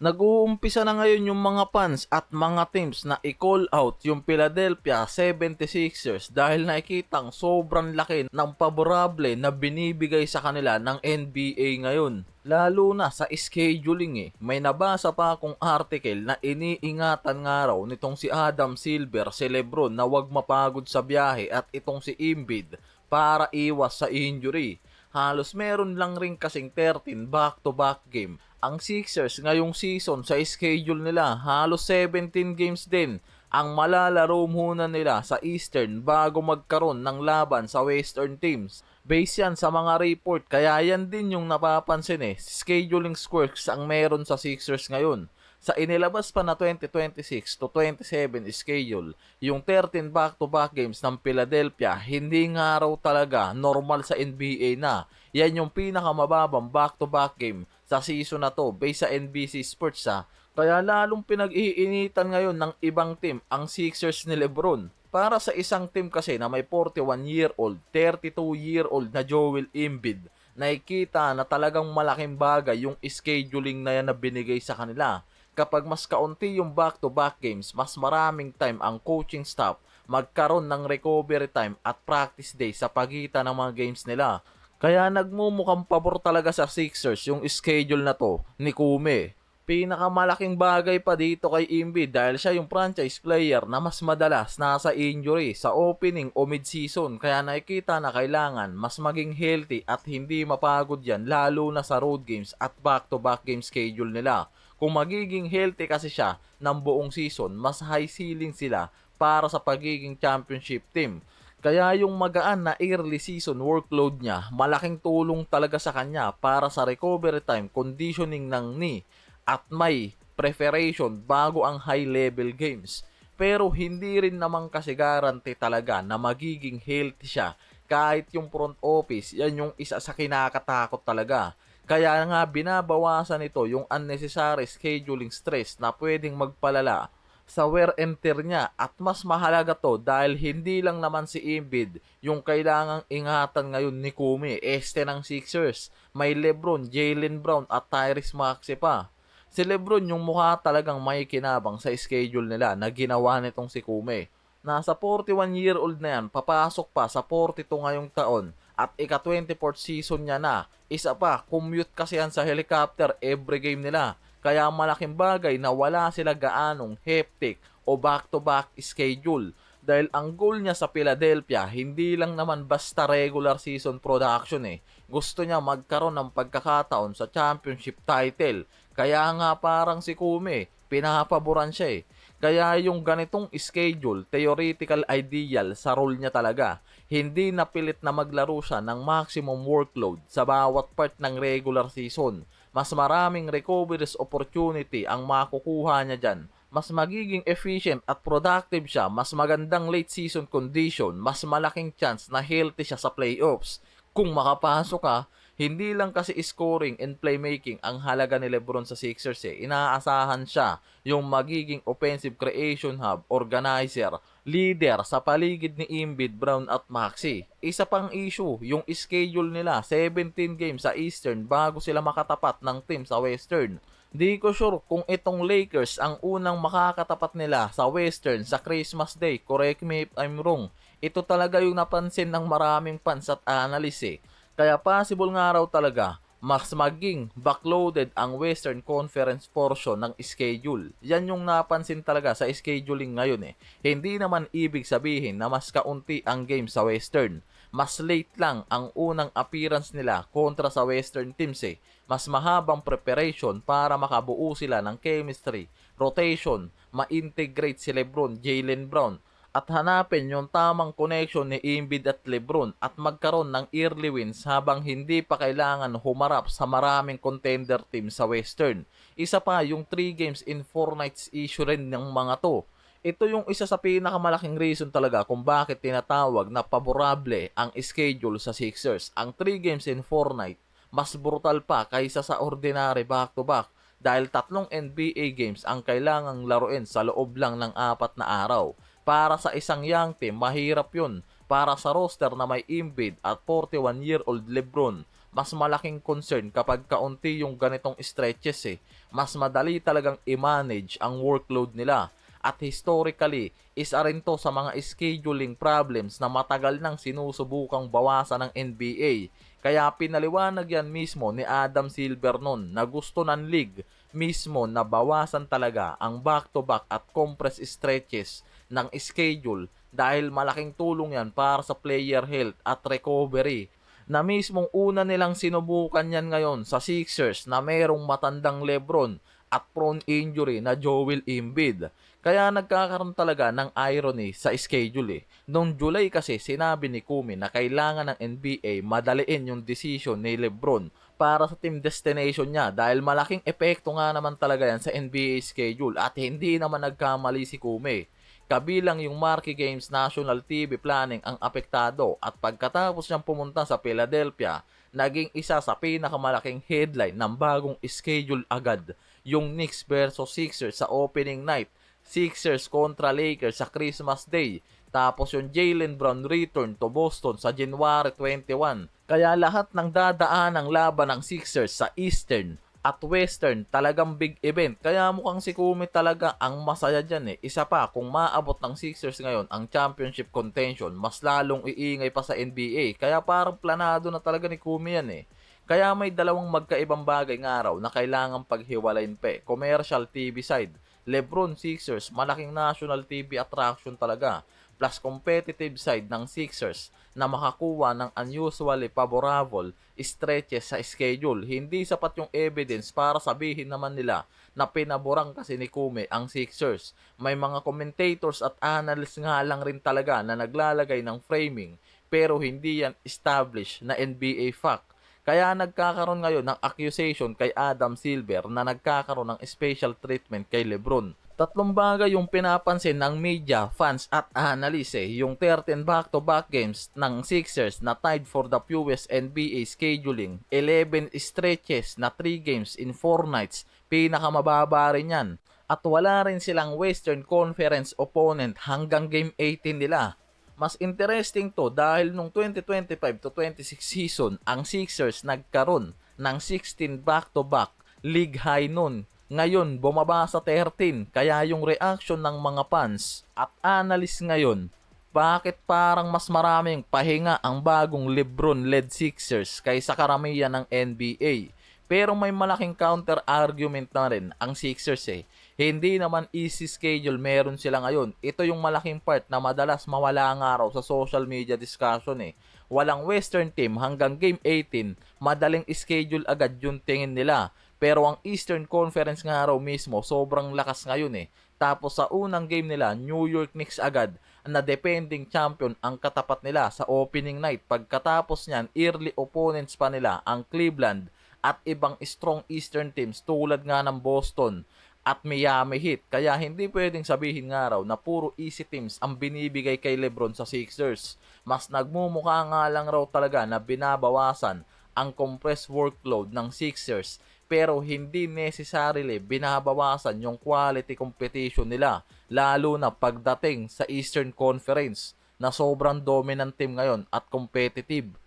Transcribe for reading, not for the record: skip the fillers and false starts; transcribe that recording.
Nag-uumpisa na ngayon yung mga fans at mga teams na i-call out yung Philadelphia 76ers dahil nakikitang sobrang laki ng paborable na binibigay sa kanila ng NBA ngayon. Lalo na sa scheduling May nabasa pa akong article na iniingatan nga raw nitong si Adam Silver, si Lebron na wag mapagod sa biyahe at itong si Embiid para iwas sa injury. Halos meron lang rin kasing 13 back-to-back game ang Sixers ngayong season sa schedule nila. Halos 17 games din ang malalaro muna nila sa Eastern bago magkaroon ng laban sa Western teams. Base yan sa mga report, kaya yan din yung napapansin scheduling quirks ang meron sa Sixers ngayon. Sa inilabas pa na 2026 to 27 schedule, yung 13 back-to-back games ng Philadelphia, hindi nga raw talaga normal sa NBA na. Yan yung pinakamababang back-to-back game sa season na to based sa NBC Sports Kaya lalong pinag-iinitan ngayon ng ibang team ang Sixers ni Lebron. Para sa isang team kasi na may 41-year-old, 32-year-old na Joel Embiid, nakikita na talagang malaking bagay yung scheduling na yan na binigay sa kanila. Kapag mas kaunti yung back-to-back games, mas maraming time ang coaching staff magkaroon ng recovery time at practice day sa pagitan ng mga games nila. Kaya nagmumukhang pabor talaga sa Sixers yung schedule na to ni Kume. Pinakamalaking bagay pa dito kay Embiid dahil siya yung franchise player na mas madalas nasa injury sa opening o mid-season, kaya nakikita na kailangan mas maging healthy at hindi mapagod yan lalo na sa road games at back-to-back game schedule nila. Kung magiging healthy kasi siya ng buong season, mas high ceiling sila para sa pagiging championship team. Kaya yung magaan na early season workload niya, malaking tulong talaga sa kanya para sa recovery time, conditioning ng knee, at may preparation bago ang high level games. Pero hindi rin naman kasi guarantee talaga na magiging healthy siya. Kahit yung front office, yan yung isa sa kinakatakot talaga. Kaya nga binabawasan ito yung unnecessary scheduling stress na pwedeng magpalala sa wear and tear niya, at mas mahalaga to dahil hindi lang naman si Embiid yung kailangang ingatan ngayon ni Kumi, ng Sixers. May Lebron, Jaylen Brown at Tyrese Maxey pa. Si Lebron yung mukha talagang may kinabang sa schedule nila na ginawa nitong si Kumi. Nasa 41-year-old na yan, papasok pa sa 42 ngayong taon at ika-24th season niya na. Isa pa, commute kasi yan sa helicopter every game nila. Kaya malaking bagay na wala sila gaanong hectic o back-to-back schedule. Dahil ang goal niya sa Philadelphia, hindi lang naman basta regular season production Gusto niya magkaroon ng pagkakataon sa championship title. Kaya nga parang si Kumi, pinapaboran siya Kaya yung ganitong schedule, theoretical ideal sa role niya talaga. Hindi napilit na maglaro siya ng maximum workload sa bawat part ng regular season. Mas maraming recoveries opportunity ang makukuha niya dyan. Mas magiging efficient at productive siya, mas magandang late season condition, mas malaking chance na healthy siya sa playoffs. Kung makapasok ka, hindi lang kasi scoring and playmaking ang halaga ni Lebron sa Sixers Inaasahan siya yung magiging offensive creation hub, organizer, leader sa paligid ni Embiid, Brown at Maxey. Isa pang issue, yung schedule nila, 17 games sa Eastern bago sila makatapat ng team sa Western. Di ko sure kung itong Lakers ang unang makakatapat nila sa Western sa Christmas Day. Correct me if I'm wrong. Ito talaga yung napansin ng maraming fans at analysts Kaya possible nga raw talaga mas maging backloaded ang Western Conference portion ng schedule. Yan yung napansin talaga sa scheduling ngayon Hindi naman ibig sabihin na mas kaunti ang game sa Western. Mas late lang ang unang appearance nila kontra sa Western teams Mas mahabang preparation para makabuo sila ng chemistry, rotation, ma-integrate si Lebron, Jaylen Brown, at hanapin yung tamang connection ni Embiid at Lebron at magkaroon ng early wins habang hindi pa kailangan humarap sa maraming contender team sa Western. Isa pa yung 3 games in 4 nights issue rin ng mga to. Ito yung isa sa pinakamalaking reason talaga kung bakit tinatawag na paborable ang schedule sa Sixers. Ang 3 games in 4 night mas brutal pa kaysa sa ordinary back-to-back dahil tatlong NBA games ang kailangang laruin sa loob lang ng 4 na araw. Para sa isang young team, mahirap yun. Para sa roster na may Embiid at 41-year-old Lebron, mas malaking concern kapag kaunti yung ganitong stretches eh. Mas madali talagang i-manage ang workload nila. At historically, isa rin to sa mga scheduling problems na matagal nang sinusubukang bawasan ng NBA. Kaya pinaliwanag yan mismo ni Adam Silver noon na gusto ng league mismo na bawasan talaga ang back-to-back at compressed stretches ng schedule dahil malaking tulong yan para sa player health at recovery na mismong una nilang sinubukan yan ngayon sa Sixers na mayroong matandang Lebron at prone injury na Joel Embiid. Kaya nagkakaroon talaga ng irony sa schedule eh. Noong July kasi sinabi ni Kumi na kailangan ng NBA madaliin yung decision ni Lebron para sa team destination niya dahil malaking epekto nga naman talaga yan sa NBA schedule at hindi naman nagkamali si Kumi. Kabilang yung Marquee Games National TV planning ang apektado at pagkatapos niyang pumunta sa Philadelphia, naging isa sa pinakamalaking headline ng bagong schedule agad, yung Knicks versus Sixers sa opening night, Sixers kontra Lakers sa Christmas Day, tapos yung Jaylen Brown return to Boston sa January 21. Kaya lahat ng dadaan ng laban ng Sixers sa Eastern at Western talagang big event. Kaya mukhang si Kumi talaga ang masaya dyan eh. Isa pa, kung maabot ng Sixers ngayon ang championship contention, mas lalong iingay pa sa NBA. Kaya parang planado na talaga ni Kumi yan eh. Kaya may dalawang magkaibang bagay nga raw na kailangang paghiwalayin pa eh. Commercial TV side, Lebron Sixers, malaking national TV attraction talaga. Plus competitive side ng Sixers na makakuha ng unusually favorable stretches sa schedule. Hindi sapat yung evidence para sabihin naman nila na pinaborang kasi ni Kumi ang Sixers. May mga commentators at analysts nga lang rin talaga na naglalagay ng framing pero hindi yan established na NBA fact. Kaya nagkakaroon ngayon ng accusation kay Adam Silver na nagkakaroon ng special treatment kay Lebron. Tatlong bagay yung pinapansin ng media, fans at analysts eh. Yung 13 back-to-back games ng Sixers na tied for the fewest NBA scheduling, 11 stretches na 3 games in 4 nights, pinakamababa rin yan. At wala rin silang Western Conference opponent hanggang game 18 nila. Mas interesting to dahil nung 2025 to 26 season, ang Sixers nagkaroon ng 16 back-to-back, league high nun. Ngayon, bumaba sa 13, kaya yung reaction ng mga fans at analysts ngayon, bakit parang mas maraming pahinga ang bagong Lebron-led Sixers kaysa karamihan ng NBA? Pero may malaking counter-argument na rin ang Sixers eh. Hindi naman easy schedule meron sila ngayon. Ito yung malaking part na madalas mawala nga raw sa social media discussion eh. Walang Western team hanggang game 18, madaling schedule agad yung tingin nila. Pero ang Eastern Conference nga raw mismo, sobrang lakas ngayon eh. Tapos sa unang game nila, New York Knicks agad na defending champion ang katapat nila sa opening night. Pagkatapos niyan, early opponents pa nila ang Cleveland at ibang strong Eastern teams tulad nga ng Boston at Miami Heat. Kaya hindi pwedeng sabihin nga raw na puro easy teams ang binibigay kay Lebron sa Sixers. Mas nagmumukha nga lang raw talaga na binabawasan ang compressed workload ng Sixers pero hindi necessarily binabawasan yung quality competition nila lalo na pagdating sa Eastern Conference na sobrang dominant team ngayon at competitive.